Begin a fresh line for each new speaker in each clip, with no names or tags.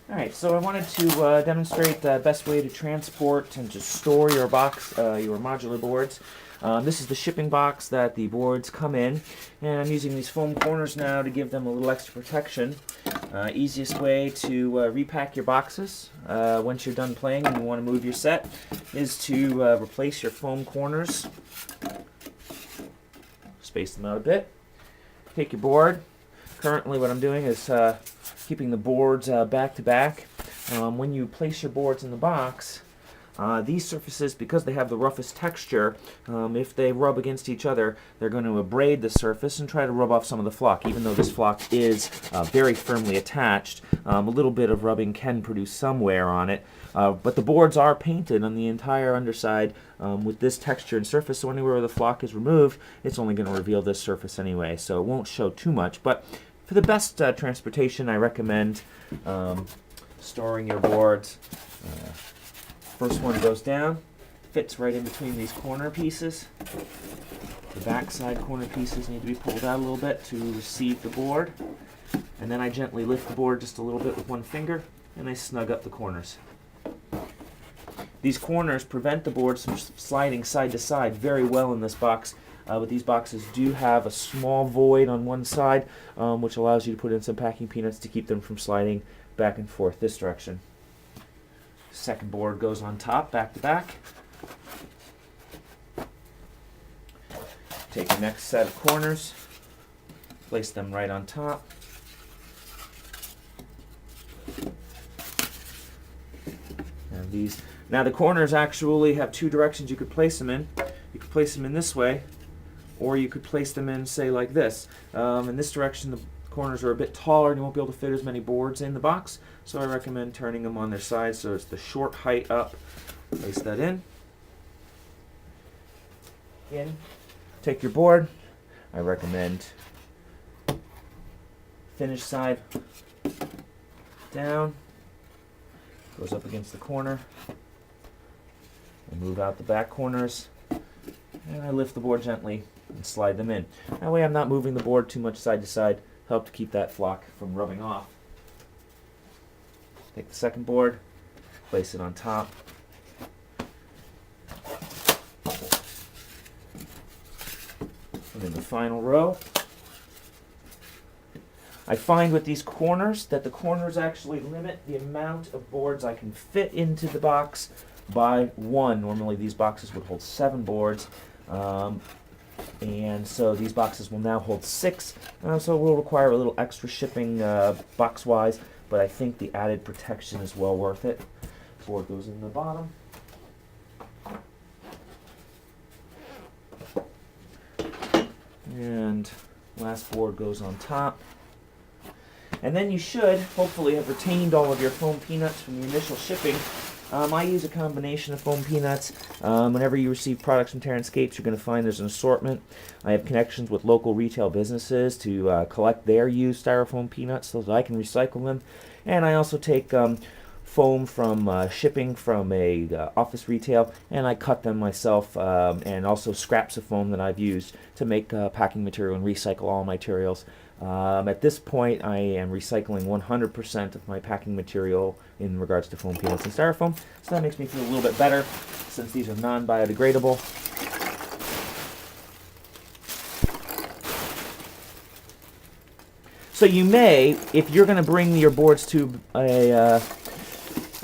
Alright, so I wanted to demonstrate the best way to transport and to store your your modular boards. This is the shipping box that the boards come in, and I'm using these foam corners now to give them a little extra protection. Easiest way to repack your boxes once you're done playing and you want to move your set is to replace your foam corners. Space them out a bit. Take your board. Currently what I'm doing is keeping the boards back to back. When you place your boards in the box, these surfaces, because they have the roughest texture, if they rub against each other, they're going to abrade the surface and try to rub off some of the flock. Even though this flock is very firmly attached, a little bit of rubbing can produce some wear on it. But the boards are painted on the entire underside with this texture and surface, so anywhere where the flock is removed, it's only going to reveal this surface anyway, so it won't show too much. But for the best transportation, I recommend storing your boards. First one goes down, fits right in between these corner pieces. The backside corner pieces need to be pulled out a little bit to receive the board. And then I gently lift the board just a little bit with one finger, and I snug up the corners. These corners prevent the boards from sliding side to side very well in this box. But these boxes do have a small void on one side, which allows you to put in some packing peanuts to keep them from sliding back and forth this direction. Second board goes on top, back to back. Take your next set of corners, place them right on top. And now the corners actually have two directions you could place them in. You could place them in this way, or you could place them in, say, like this. In this direction, the corners are a bit taller and you won't be able to fit as many boards in the box, so I recommend turning them on their sides so it's the short height up. Place that in. Take your board. I recommend finish side down, goes up against the corner. I move out the back corners, and I lift the board gently and slide them in. That way I'm not moving the board too much side to side, help to keep that flock from rubbing off. Take the second board, place it on top. And in the final row, I find with these corners that the corners actually limit the amount of boards I can fit into the box by one. Normally these boxes would hold 7 boards. And so these boxes will now hold 6, so it will require a little extra shipping box-wise, but I think the added protection is well worth it. Board goes in the bottom. And last board goes on top. And then you should hopefully have retained all of your foam peanuts from the initial shipping. I use a combination of foam peanuts. Whenever you receive products from Terranscapes, you're going to find there's an assortment. I have connections with local retail businesses to collect their used styrofoam peanuts so that I can recycle them. And I also take foam from shipping from a office retail, and I cut them myself, and also scraps of foam that I've used to make packing material and recycle all materials. At this point, I am recycling 100% of my packing material in regards to foam peanuts and styrofoam, so that makes me feel a little bit better since these are non-biodegradable. So you may, if you're going to bring your boards to a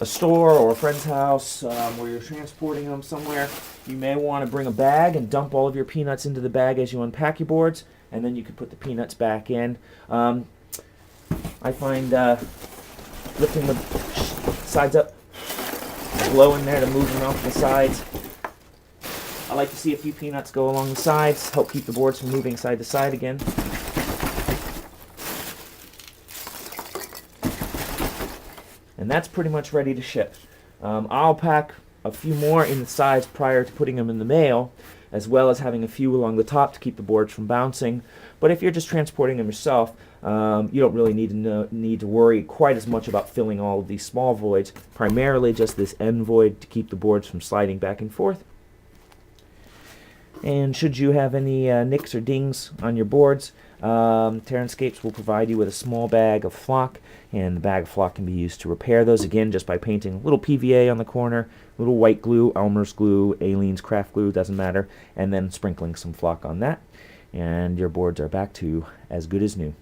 store or a friend's house where you're transporting them somewhere, you may want to bring a bag and dump all of your peanuts into the bag as you unpack your boards, and then you can put the peanuts back in. I find lifting the sides up, blow in there to move them off the sides. I like to see a few peanuts go along the sides, help keep the boards from moving side to side again. And that's pretty much ready to ship. I'll pack a few more in the sides prior to putting them in the mail, as well as having a few along the top to keep the boards from bouncing. But if you're just transporting them yourself, you don't really need to worry quite as much about filling all of these small voids, primarily just this end void to keep the boards from sliding back and forth. And should you have any nicks or dings on your boards, Terranscapes will provide you with a small bag of flock, and the bag of flock can be used to repair those, again, just by painting a little PVA on the corner, a little white glue, Elmer's glue, Aleene's craft glue, doesn't matter, and then sprinkling some flock on that, and your boards are back to as good as new.